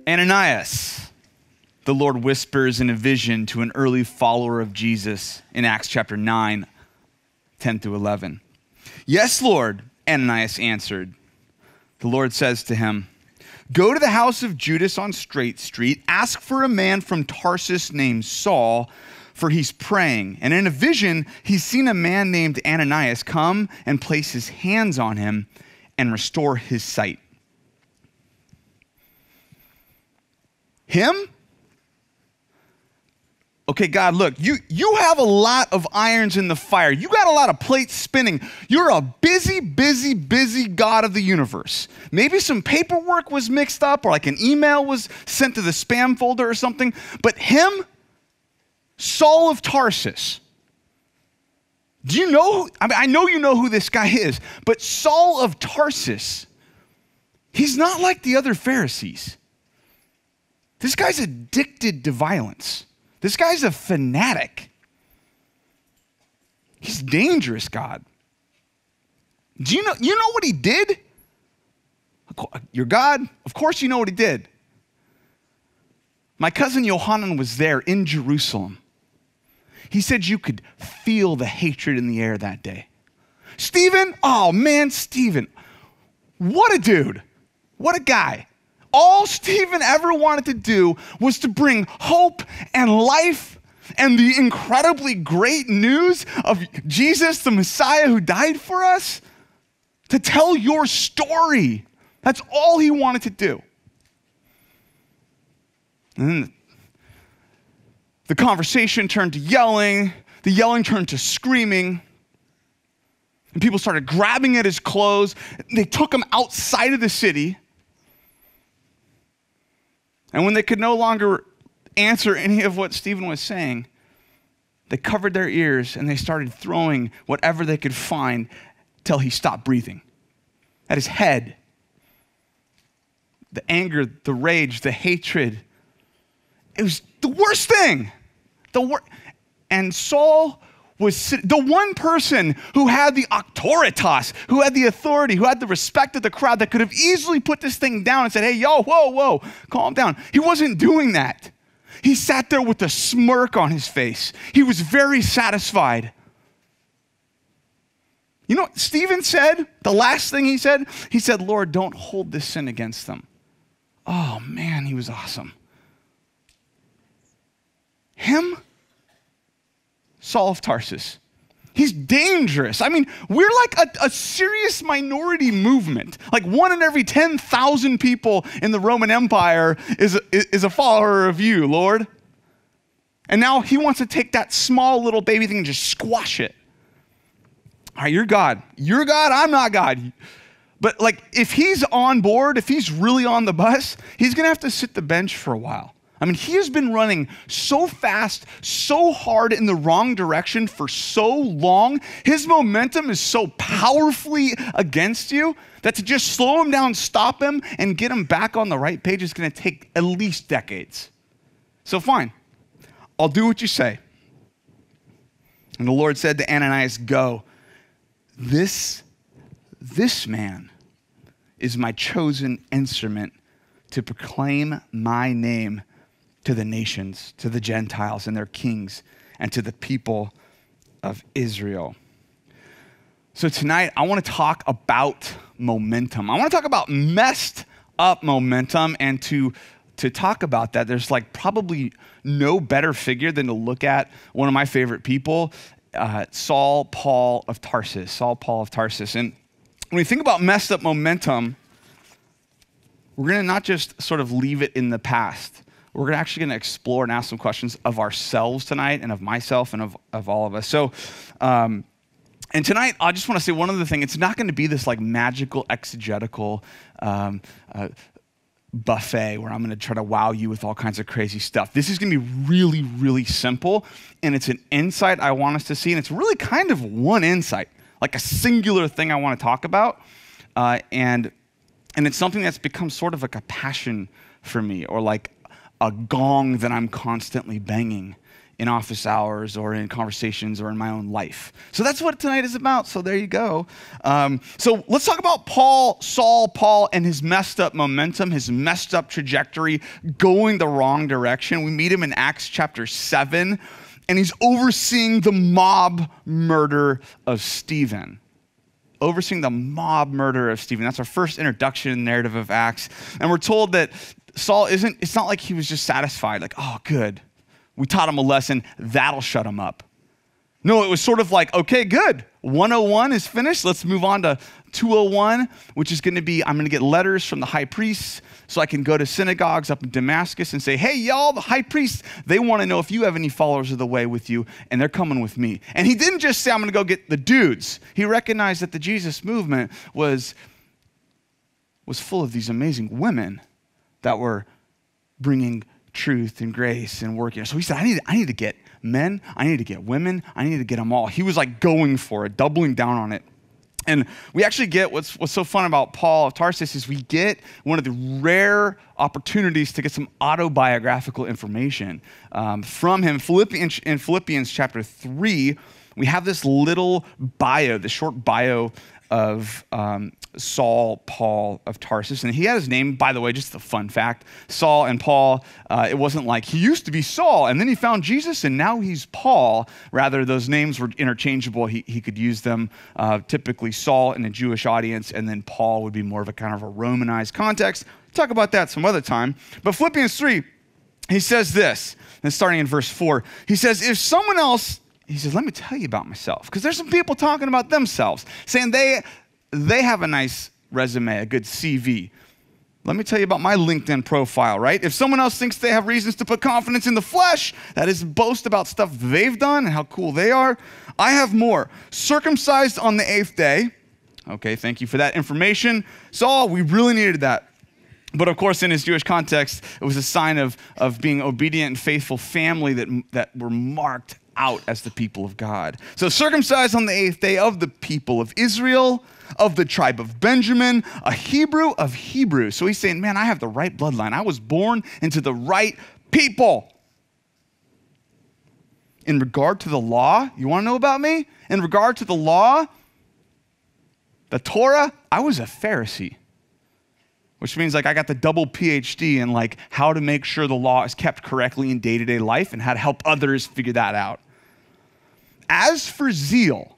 Ananias, the Lord whispers in a vision to an early follower of Jesus in Acts chapter 9, 10 through 11. Yes, Lord, Ananias answered. The Lord says to him, go to the house of Judas on Straight Street, ask for a man from Tarsus named Saul, for he's praying. And in a vision, he's seen a man named Ananias come and place his hands on him and restore his sight. Him? Okay, God, look, you have a lot of irons in the fire. You got a lot of plates spinning. You're a busy, busy, busy God of the universe. Maybe some paperwork was mixed up or like an email was sent to the spam folder or something. But him, Saul of Tarsus, do you know? I know you know who this guy is, but Saul of Tarsus, he's not like the other Pharisees. This guy's addicted to violence. This guy's a fanatic. He's dangerous, God. Do you know what he did? You're God. Of course you know what he did. My cousin Yohanan was there in Jerusalem. He said you could feel the hatred in the air that day. Stephen, oh man, Stephen. What a dude. What a guy. All Stephen ever wanted to do was to bring hope and life and the incredibly great news of Jesus, the Messiah who died for us, to tell your story. That's all he wanted to do. And then the conversation turned to yelling. The yelling turned to screaming. And people started grabbing at his clothes. They took him outside of the city. And when they could no longer answer any of what Stephen was saying, they covered their ears and they started throwing whatever they could find till he stopped breathing. At his head. The anger, the rage, the hatred. It was the worst thing. And Saul was the one person who had the auctoritas, who had the authority, who had the respect of the crowd that could have easily put this thing down and said, hey, yo, whoa, calm down. He wasn't doing that. He sat there with a smirk on his face. He was very satisfied. You know what Stephen said? The last thing he said, Lord, don't hold this sin against them. Oh man, he was awesome. Him? Saul of Tarsus. He's dangerous. I mean, we're like a serious minority movement. Like 1 in every 10,000 people in the Roman Empire is a follower of you, Lord. And now he wants to take that small little baby thing and just squash it. All right, you're God. You're God, I'm not God. But like, if he's on board, if he's really on the bus, he's going to have to sit the bench for a while. I mean, he has been running so fast, so hard in the wrong direction for so long. His momentum is so powerfully against you that to just slow him down, stop him, and get him back on the right page is going to take at least decades. So fine, I'll do what you say. And the Lord said to Ananias, go. This man is my chosen instrument to proclaim my name to the nations, to the Gentiles and their kings, and to the people of Israel. So tonight, I want to talk about momentum. I want to talk about messed up momentum, and to talk about that, there's like probably no better figure than to look at one of my favorite people, Saul Paul of Tarsus. Saul Paul of Tarsus. And when we think about messed up momentum, we're going to not just sort of leave it in the past. We're actually going to explore and ask some questions of ourselves tonight and of myself and of all of us. So, and tonight, I just want to say one other thing. It's not going to be this like magical exegetical buffet where I'm going to try to wow you with all kinds of crazy stuff. This is going to be really, really simple, and it's an insight I want us to see, and it's really kind of one insight, like a singular thing I want to talk about, and it's something that's become sort of like a passion for me, or like a gong that I'm constantly banging in office hours or in conversations or in my own life. So that's what tonight is about. So there you go. So let's talk about Saul Paul, and his messed up momentum, his messed up trajectory, going the wrong direction. We meet him in Acts chapter 7, and he's overseeing the mob murder of Stephen. Overseeing the mob murder of Stephen. That's our first introduction in the narrative of Acts. And we're told that Saul it's not like he was just satisfied, like, oh, good. We taught him a lesson, that'll shut him up. No, it was sort of like, okay, good. 101 is finished. Let's move on to 201, which is going to be, I'm going to get letters from the high priests so I can go to synagogues up in Damascus and say, hey, y'all, the high priests, they want to know if you have any followers of the way with you, and they're coming with me. And he didn't just say, I'm going to go get the dudes. He recognized that the Jesus movement was full of these amazing women that were bringing truth and grace and working. So he said, I need to get men, I need to get women, I need to get them all. He was like going for it, doubling down on it. And we actually get what's so fun about Paul of Tarsus is we get one of the rare opportunities to get some autobiographical information from him. In Philippians chapter 3, we have this little bio, this short bio of Saul, Paul of Tarsus. And he had his name, by the way, just a fun fact, Saul and Paul. It wasn't like he used to be Saul and then he found Jesus and now he's Paul. Rather, those names were interchangeable. He could use them, typically Saul in a Jewish audience, and then Paul would be more of a kind of a Romanized context. Talk about that some other time. But Philippians 3, he says this, and starting in verse 4, he says, if someone else, he says, let me tell you about myself. Because there's some people talking about themselves, saying they have a nice resume, a good CV. Let me tell you about my LinkedIn profile, right? If someone else thinks they have reasons to put confidence in the flesh, that is boast about stuff they've done and how cool they are, I have more. Circumcised on the 8th day. Okay, thank you for that information. Saul, we really needed that. But of course, in his Jewish context, it was a sign of being obedient and faithful family that were marked out as the people of God. So circumcised on the 8th day of the people of Israel, of the tribe of Benjamin, a Hebrew of Hebrews. So he's saying, man, I have the right bloodline. I was born into the right people. In regard to the law, you want to know about me? In regard to the law, the Torah, I was a Pharisee. Which means like I got the double PhD in like how to make sure the law is kept correctly in day-to-day life and how to help others figure that out. As for zeal,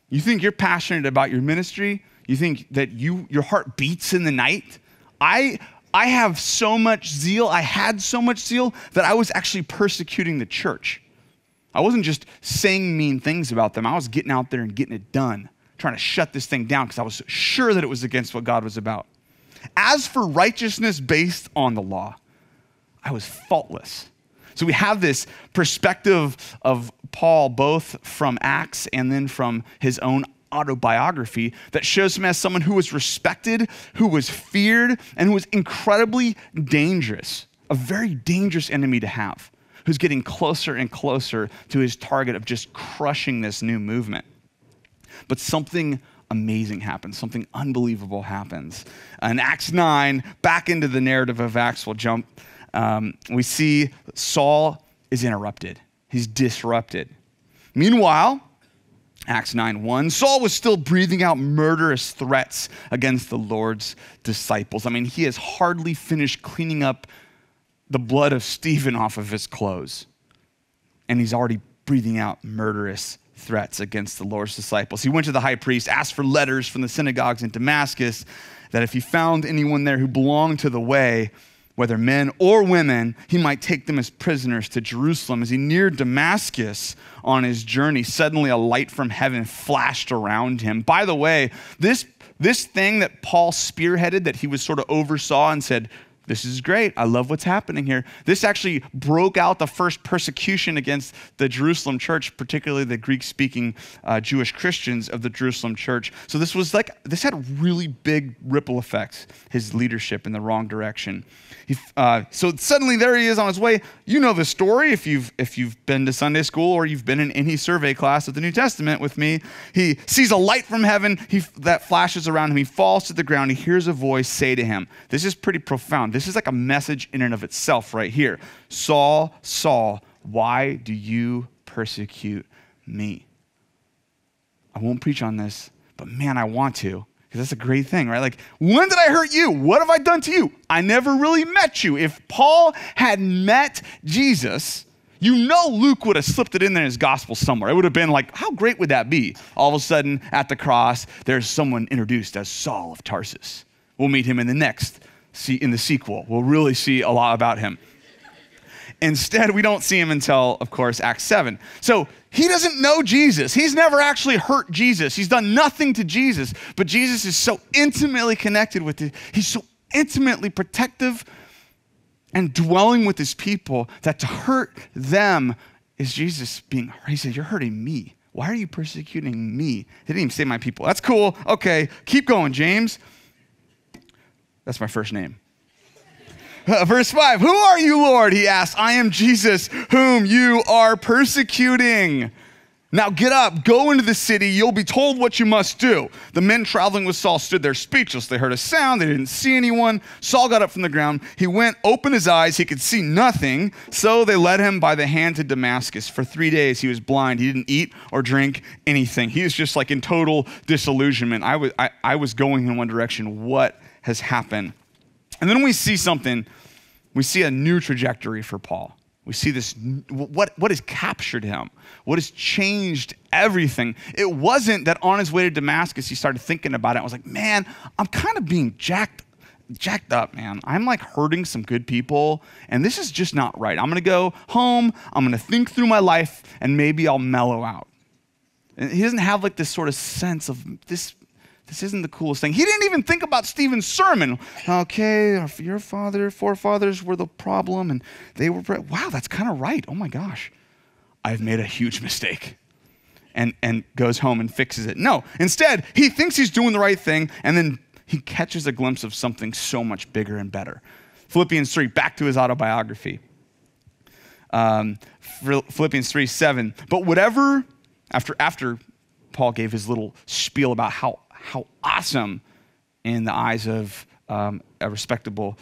you think you're passionate about your ministry? You think that your heart beats in the night? I have so much zeal, I had so much zeal that I was actually persecuting the church. I wasn't just saying mean things about them. I was getting out there and getting it done, trying to shut this thing down because I was sure that it was against what God was about. As for righteousness based on the law, I was faultless. So we have this perspective of Paul, both from Acts and then from his own autobiography, that shows him as someone who was respected, who was feared, and who was incredibly dangerous, a very dangerous enemy to have, who's getting closer and closer to his target of just crushing this new movement. But something amazing happens. Something unbelievable happens. In Acts 9, back into the narrative of Acts, we'll jump. We see Saul is interrupted. He's disrupted. Meanwhile, Acts 9:1, Saul was still breathing out murderous threats against the Lord's disciples. I mean, he has hardly finished cleaning up the blood of Stephen off of his clothes, and he's already breathing out murderous threats against the Lord's disciples. He went to the high priest, asked for letters from the synagogues in Damascus, that if he found anyone there who belonged to the way, whether men or women, he might take them as prisoners to Jerusalem. As he neared Damascus on his journey, suddenly a light from heaven flashed around him. By the way, this thing that Paul spearheaded, that he was sort of oversaw and said, this is great. I love what's happening here. This actually broke out the first persecution against the Jerusalem church, particularly the Greek-speaking Jewish Christians of the Jerusalem church. So this had really big ripple effects, his leadership in the wrong direction. So suddenly there he is on his way. You know the story if you've been to Sunday school or you've been in any survey class of the New Testament with me. He sees a light from heaven that flashes around him. He falls to the ground. He hears a voice say to him, this is pretty profound. This is like a message in and of itself right here. Saul, Saul, why do you persecute me? I won't preach on this, but man, I want to, because that's a great thing, right? Like, when did I hurt you? What have I done to you? I never really met you. If Paul had met Jesus, you know Luke would have slipped it in there in his gospel somewhere. It would have been like, how great would that be? All of a sudden, at the cross, there's someone introduced as Saul of Tarsus. We'll meet him in the sequel. We'll really see a lot about him. Instead, we don't see him until, of course, Acts 7. So he doesn't know Jesus. He's never actually hurt Jesus. He's done nothing to Jesus. But Jesus is so intimately connected with it. He's so intimately protective and dwelling with his people that to hurt them is Jesus being hurt. He said, you're hurting me. Why are you persecuting me? They didn't even say my people. That's cool. Okay, keep going, James. That's my first name. Verse 5, who are you, Lord? He asked. I am Jesus, whom you are persecuting. Now get up, go into the city. You'll be told what you must do. The men traveling with Saul stood there speechless. They heard a sound. They didn't see anyone. Saul got up from the ground. He went, opened his eyes. He could see nothing. So they led him by the hand to Damascus. For 3 days, he was blind. He didn't eat or drink anything. He was just like in total disillusionment. I was going in one direction. What has happened? And then we see something. We see a new trajectory for Paul. We see this, what has captured him? What has changed everything? It wasn't that on his way to Damascus, he started thinking about it. I was like, man, I'm kind of being jacked up, man. I'm like hurting some good people, and this is just not right. I'm going to go home. I'm going to think through my life, and maybe I'll mellow out. And he doesn't have like this sort of sense of this isn't the coolest thing. He didn't even think about Stephen's sermon. Okay, your forefathers were the problem, and they were, wow, that's kind of right. Oh my gosh, I've made a huge mistake. And goes home and fixes it. No, instead, he thinks he's doing the right thing, and then he catches a glimpse of something so much bigger and better. Philippians 3, back to his autobiography. Philippians 3:7. But whatever, after Paul gave his little spiel about how awesome in the eyes of a respectable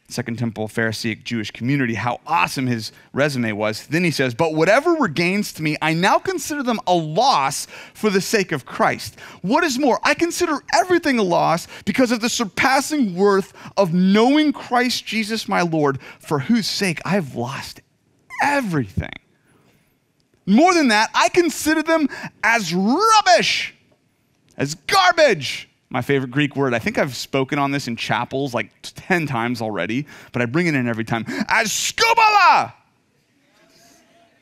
Second Temple Pharisaic Jewish community, how awesome his resume was. Then he says, but whatever were gains to me, I now consider them a loss for the sake of Christ. What is more, I consider everything a loss because of the surpassing worth of knowing Christ Jesus my Lord, for whose sake I have lost everything. More than that, I consider them as rubbish, as garbage. My favorite Greek word. I think I've spoken on this in chapels like 10 times already, but I bring it in every time. As skubala.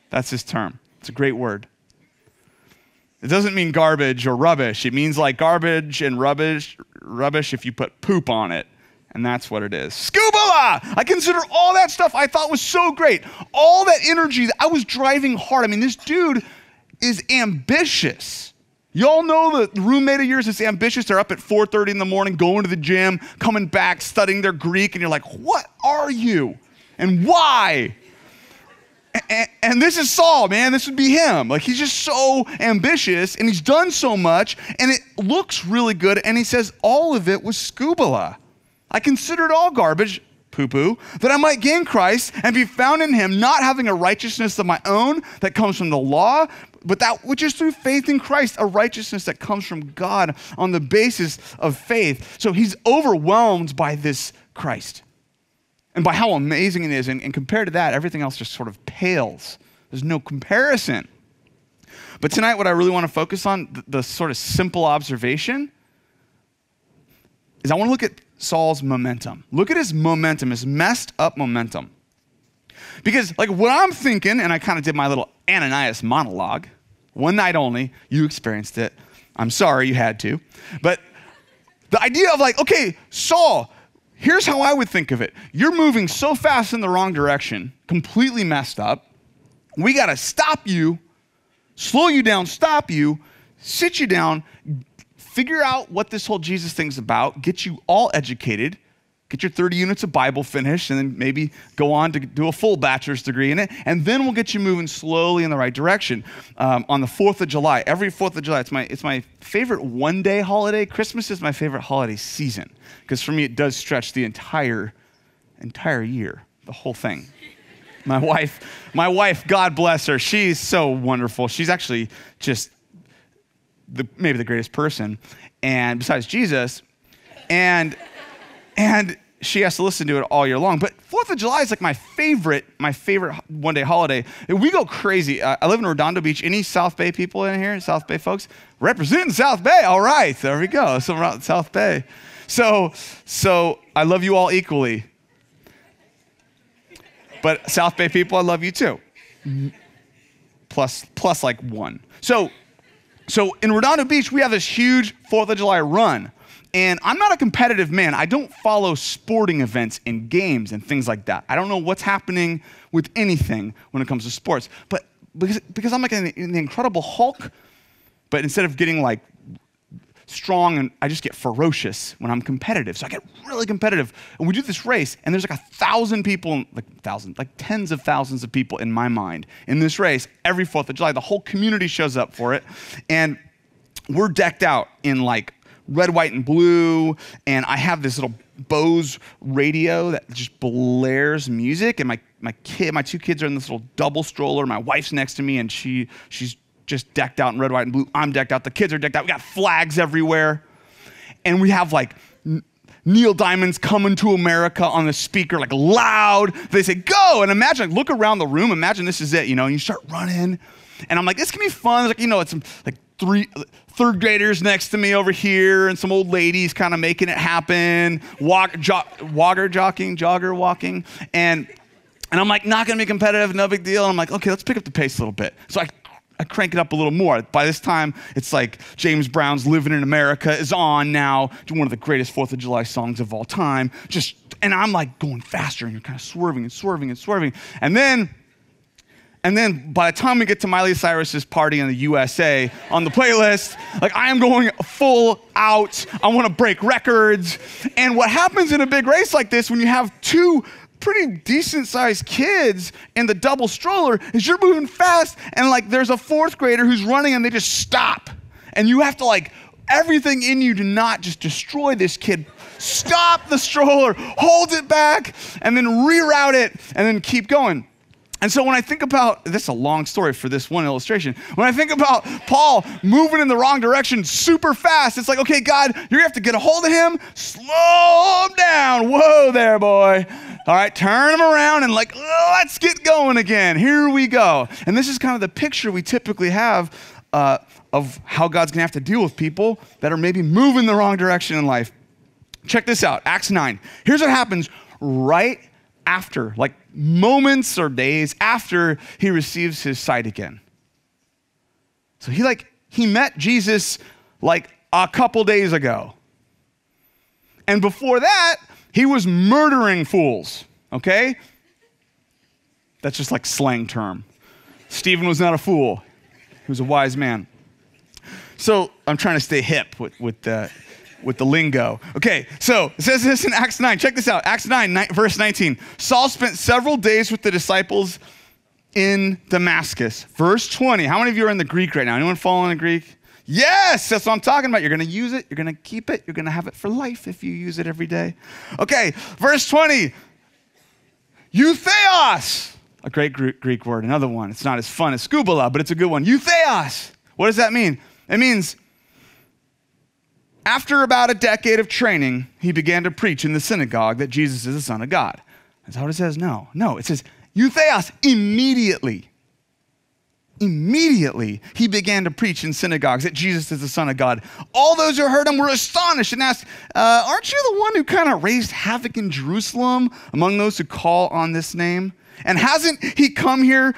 That's his term. It's a great word. It doesn't mean garbage or rubbish. It means like garbage and rubbish if you put poop on it. And that's what it is. Skubala! I consider all that stuff I thought was so great. All that energy. I was driving hard. I mean, this dude is ambitious. Y'all know the roommate of yours is ambitious. They're up at 4:30 in the morning, going to the gym, coming back, studying their Greek, and you're like, what are you? And why? And this is Saul, man. This would be him. Like, he's just so ambitious, and he's done so much, and it looks really good, and he says all of it was skubala. I consider it all garbage, poo-poo, that I might gain Christ and be found in him, not having a righteousness of my own that comes from the law, but that which is through faith in Christ, a righteousness that comes from God on the basis of faith. So he's overwhelmed by this Christ and by how amazing it is. And compared to that, everything else just sort of pales. There's no comparison. But tonight, what I really want to focus on, the sort of simple observation, is I want to look at Saul's momentum. Look at his momentum, his messed up momentum. Because like what I'm thinking, and I kind of did my little Ananias monologue, one night only, you experienced it. I'm sorry you had to. But the idea of like, okay, Saul, here's how I would think of it. You're moving so fast in the wrong direction, completely messed up. We got to stop you, slow you down, stop you, sit you down, figure out what this whole Jesus thing's about, get you all educated, get your 30 units of Bible finished, and then maybe go on to do a full bachelor's degree in it, and then we'll get you moving slowly in the right direction. On the 4th of July, every 4th of July, it's my favorite one-day holiday. Christmas is my favorite holiday season, because for me it does stretch the entire year, the whole thing. My wife, God bless her. She's so wonderful. She's actually just maybe the greatest person, and besides Jesus, and she has to listen to it all year long. But 4th of July is like my favorite one-day holiday. We go crazy. I live in Redondo Beach. Any South Bay people in here? South Bay folks? Representing South Bay. All right, there we go. So around South Bay. So I love you all equally. But South Bay people, I love you too. Plus like one. So in Redondo Beach, we have this huge 4th of July run. And I'm not a competitive man. I don't follow sporting events and games and things like that. I don't know what's happening with anything when it comes to sports. But because I'm like the Incredible Hulk, but instead of getting like strong, and I just get ferocious when I'm competitive. So I get really competitive. And we do this race, and there's like 1,000 people, like tens of thousands of people in my mind in this race every 4th of July. The whole community shows up for it. And we're decked out in like red, white, and blue, and I have this little Bose radio that just blares music, and my 2 kids are in this little double stroller. My wife's next to me, and she's just decked out in red, white, and blue. I'm decked out. The kids are decked out. We got flags everywhere, and we have like Neil Diamond's Coming to America on the speaker, like loud. They say, go, and imagine, like, look around the room. Imagine this is it, and you start running, and I'm like, this can be fun. It's like, it's some like 3rd graders next to me over here, and some old ladies kind of making it happen, jogger walking, and I'm like, not gonna be competitive, no big deal. And I'm like, okay, let's pick up the pace a little bit. So I crank it up a little more. By this time, it's like James Brown's "Living in America" is on now, one of the greatest 4th of July songs of all time. And I'm like going faster, and you're kind of swerving and swerving and swerving, and then by the time we get to Miley Cyrus's Party in the USA on the playlist, like I am going full out. I want to break records. And what happens in a big race like this when you have 2 pretty decent sized kids in the double stroller is you're moving fast, and like there's a 4th grader who's running and they just stop. And you have to like everything in you to not just destroy this kid. Stop the stroller, hold it back, and then reroute it, and then keep going. And so when I think about, this is a long story for this one illustration. When I think about Paul moving in the wrong direction super fast, it's like, okay, God, you're gonna have to get a hold of him, slow him down. Whoa there, boy. All right, turn him around and like, let's get going again. Here we go. And this is kind of the picture we typically have of how God's gonna have to deal with people that are maybe moving the wrong direction in life. Check this out, Acts 9. Here's what happens right after, like moments or days after he receives his sight again. So he met Jesus like a couple days ago. And before that, he was murdering fools, okay? That's just like slang term. Stephen was not a fool. He was a wise man. So I'm trying to stay hip with the lingo. Okay, so it says this in Acts 9. Check this out. Acts 9, verse 19. Saul spent several days with the disciples in Damascus. Verse 20. How many of you are in the Greek right now? Anyone following the Greek? Yes, that's what I'm talking about. You're going to use it. You're going to keep it. You're going to have it for life if you use it every day. Okay, verse 20. Eutheos. A great Greek word. Another one. It's not as fun as skubala, but it's a good one. Eutheos. What does that mean? It means after about a decade of training, he began to preach in the synagogue that Jesus is the Son of God. That's how it says? No, it says eutheos. Immediately, he began to preach in synagogues that Jesus is the Son of God. All those who heard him were astonished and asked, aren't you the one who kind of raised havoc in Jerusalem among those who call on this name? And hasn't he come here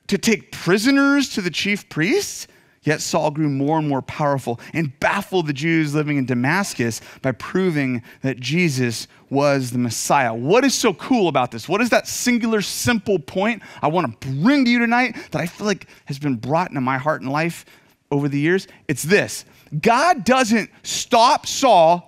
to take prisoners to the chief priests? Yet Saul grew more and more powerful and baffled the Jews living in Damascus by proving that Jesus was the Messiah. What is so cool about this? What is that singular, simple point I want to bring to you tonight that I feel like has been brought into my heart and life over the years? It's this. God doesn't stop Saul,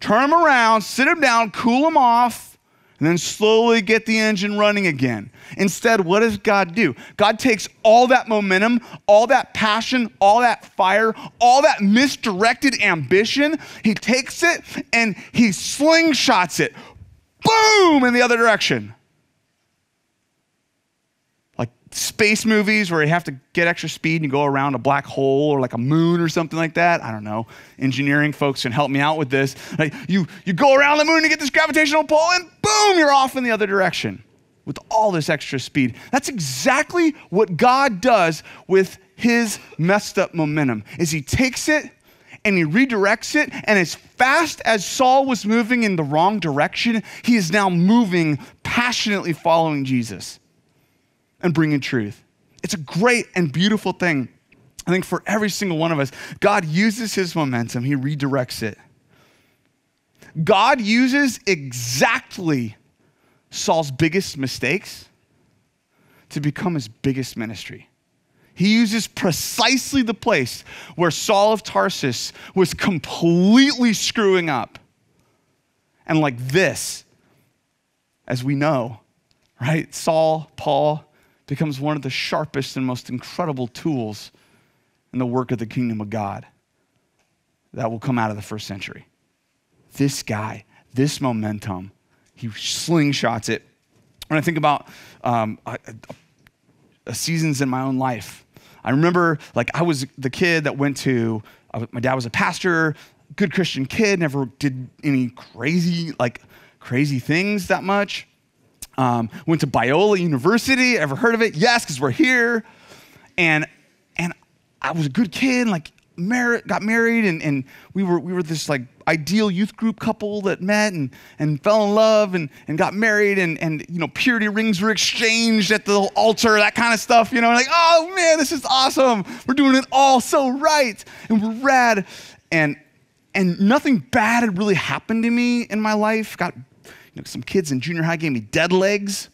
turn him around, sit him down, cool him off, and then slowly get the engine running again. Instead, what does God do? God takes all that momentum, all that passion, all that fire, all that misdirected ambition, he takes it and he slingshots it, boom, in the other direction. like space movies where you have to get extra speed and you go around a black hole or like a moon or something like that. I don't know. Engineering folks can help me out with this. Like you go around the moon and get this gravitational pull and boom, you're off in the other direction with all this extra speed. That's exactly what God does with his messed up momentum, is he takes it and he redirects it, and as fast as Saul was moving in the wrong direction, he is now moving passionately following Jesus and bringing truth. It's a great and beautiful thing. I think for every single one of us, God uses his momentum, he redirects it. God uses exactly Saul's biggest mistakes to become his biggest ministry. He uses precisely the place where Saul of Tarsus was completely screwing up. And like this, as we know, right? Paul becomes one of the sharpest and most incredible tools in the work of the kingdom of God that will come out of the first century. This guy, this momentum, he slingshots it. When I think about seasons in my own life, I remember like I was the kid that my dad was a pastor, good Christian kid, never did any crazy things that much. Went to Biola University, ever heard of it? Yes, because we're here. And I was a good kid, like got married, and we were this like ideal youth group couple that met and fell in love and got married, and you know, purity rings were exchanged at the altar, that kind of stuff, you know, like, oh man, this is awesome. We're doing it all so right, and we're rad. And nothing bad had really happened to me in my life. Got, you know, some kids in junior high gave me dead legs.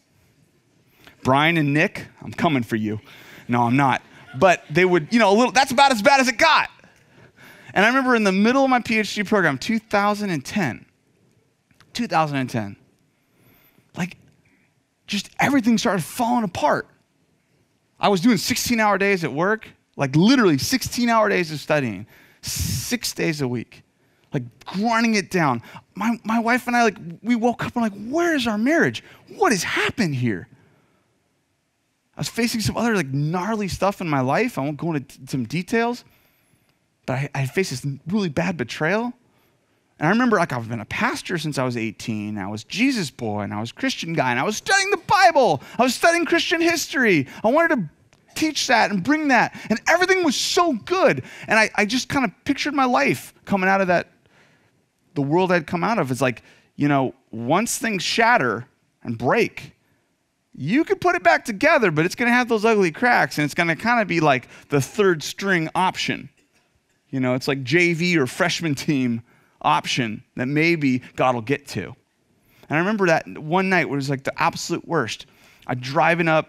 Brian and Nick, I'm coming for you. No, I'm not. But they would, you know, that's about as bad as it got. And I remember in the middle of my PhD program, 2010, like just everything started falling apart. I was doing 16-hour days at work, like literally 16-hour days of studying, 6 days a week, like grinding it down. My wife and I, like, we woke up and like, where is our marriage? What has happened here? I was facing some other like gnarly stuff in my life. I won't go into some details, but I faced this really bad betrayal. And I remember, like, I've been a pastor since I was 18. I was Jesus boy, and I was Christian guy, and I was studying the Bible. I was studying Christian history. I wanted to teach that and bring that, and everything was so good. And I just kind of pictured my life coming out of that, the world I'd come out of. It's like, you know, once things shatter and break, you could put it back together, but it's going to have those ugly cracks, and it's going to kind of be like the third string option. You know, it's like JV or freshman team option that maybe God will get to. And I remember that one night where it was like the absolute worst. I'm driving up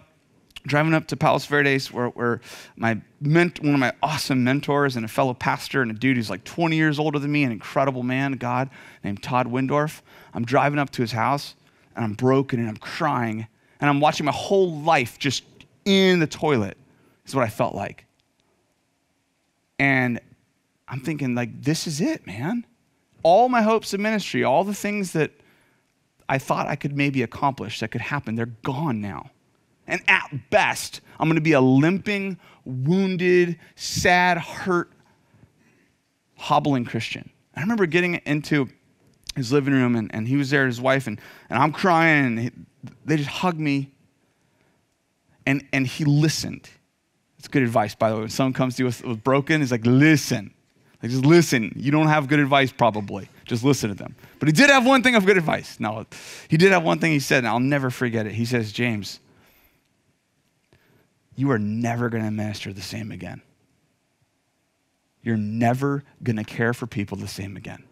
to Palos Verdes where one of my awesome mentors and a fellow pastor and a dude who's like 20 years older than me, an incredible man, God, named Todd Windorf. I'm driving up to his house, and I'm broken, and I'm crying, and I'm watching my whole life just in the toilet, is what I felt like. And I'm thinking, like, this is it, man. All my hopes of ministry, all the things that I thought I could maybe accomplish that could happen, they're gone now. And at best, I'm going to be a limping, wounded, sad, hurt, hobbling Christian. I remember getting into his living room, and he was there, his wife, and I'm crying, and they just hugged me, and he listened. It's good advice, by the way. When someone comes to you with broken, he's like, listen. Like, just listen. You don't have good advice, probably. Just listen to them. But he did have one thing of good advice. No, he did have one thing he said, and I'll never forget it. He says, James, you are never going to minister the same again. You're never going to care for people the same again.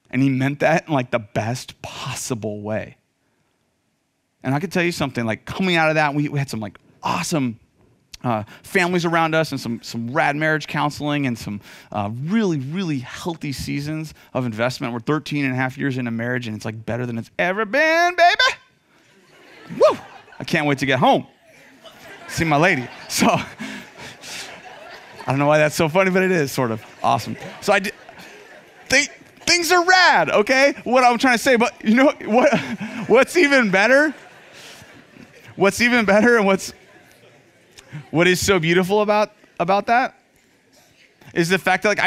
And he meant that in like the best possible way. And I could tell you something, like coming out of that, we had some like awesome families around us, and some rad marriage counseling, and some really, really healthy seasons of investment. We're 13 and a half years into marriage, and it's like better than it's ever been, baby. Woo! I can't wait to get home. See my lady. So, I don't know why that's so funny, but it is sort of awesome. So things are rad, okay? What I'm trying to say, but you know what's even better? what's even better and what is so beautiful about that is the fact that like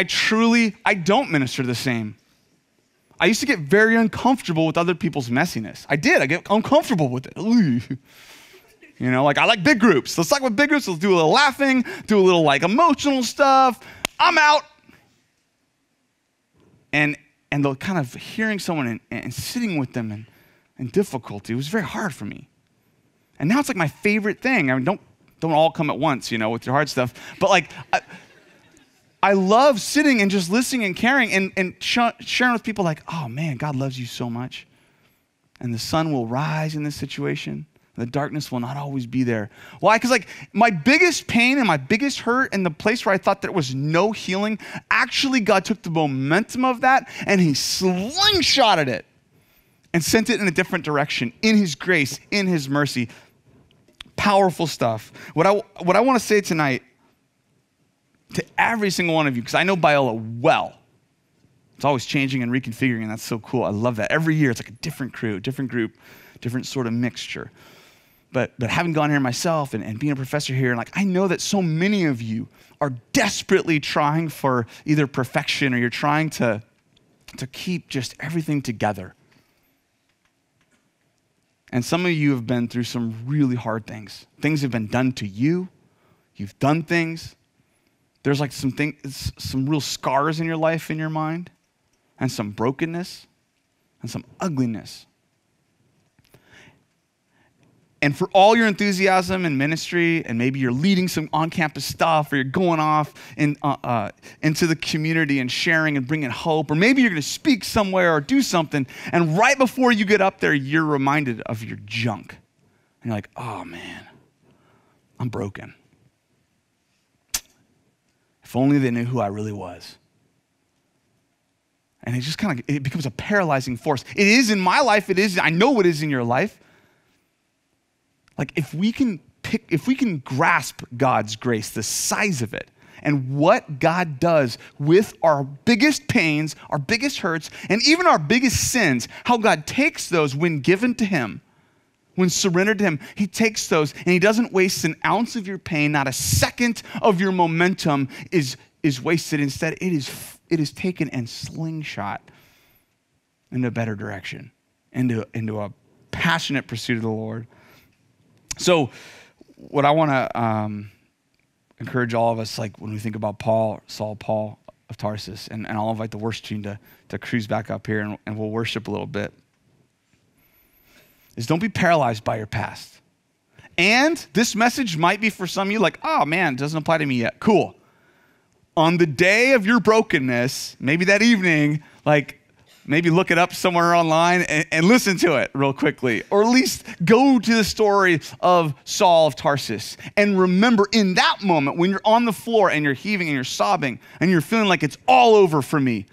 I don't minister the same. I used to get very uncomfortable with other people's messiness. I get uncomfortable with it. You know, like I like big groups. Let's talk about big groups. Let's do a little laughing, do a little like emotional stuff. I'm out. And the kind of hearing someone and sitting with them in difficulty was very hard for me. And now it's like my favorite thing. I mean, don't all come at once, you know, with your hard stuff. But like, I love sitting and just listening and caring and sharing with people like, oh man, God loves you so much. And the sun will rise in this situation. The darkness will not always be there. Why? Because like my biggest pain and my biggest hurt and the place where I thought there was no healing, actually God took the momentum of that and he slingshotted it and sent it in a different direction in his grace, in his mercy. Powerful stuff. What I want to say tonight to every single one of you, because I know Biola well. It's always changing and reconfiguring, and that's so cool. I love that. Every year it's like a different crew, different group, different sort of mixture. But having gone here myself and being a professor here, and like I know that so many of you are desperately trying for either perfection or you're trying to keep just everything together. And some of you have been through some really hard things. Things have been done to you. You've done things. There's like some real scars in your life, in your mind, and some brokenness and some ugliness. And for all your enthusiasm in ministry, and maybe you're leading some on-campus stuff, or you're going off into the community and sharing and bringing hope, or maybe you're going to speak somewhere or do something, and right before you get up there, you're reminded of your junk. And you're like, oh man, I'm broken. If only they knew who I really was. And it just it becomes a paralyzing force. It is in my life, I know it is in your life. Like if we can grasp God's grace, the size of it, and what God does with our biggest pains, our biggest hurts, and even our biggest sins, how God takes those when given to him, when surrendered to him, he takes those and he doesn't waste an ounce of your pain, not a second of your momentum is wasted. Instead, it is taken and slingshot into a better direction, into a passionate pursuit of the Lord. So what I want to encourage all of us, like when we think about Paul of Tarsus, and I'll invite the worship team to cruise back up here and we'll worship a little bit, is don't be paralyzed by your past. And this message might be for some of you like, oh man, it doesn't apply to me yet. Cool. On the day of your brokenness, maybe that evening, like maybe look it up somewhere online and listen to it real quickly. Or at least go to the story of Saul of Tarsus. And remember in that moment when you're on the floor and you're heaving and you're sobbing and you're feeling like it's all over for me.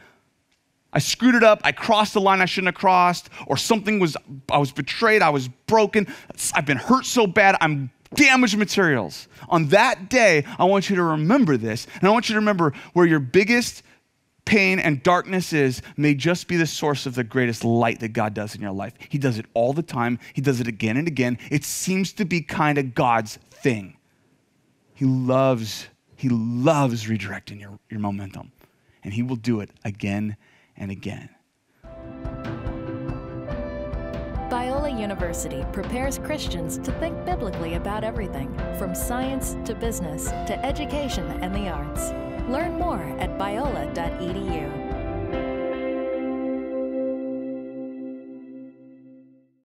I screwed it up. I crossed the line I shouldn't have crossed. Or I was betrayed. I was broken. I've been hurt so bad. I'm damaged materials. On that day, I want you to remember this. And I want you to remember where your biggest pain and darkness may just be the source of the greatest light that God does in your life. He does it all the time. He does it again and again. It seems to be kind of God's thing. He loves redirecting your momentum. And he will do it again and again. Biola University prepares Christians to think biblically about everything, from science to business to education and the arts. Learn more at biola.edu.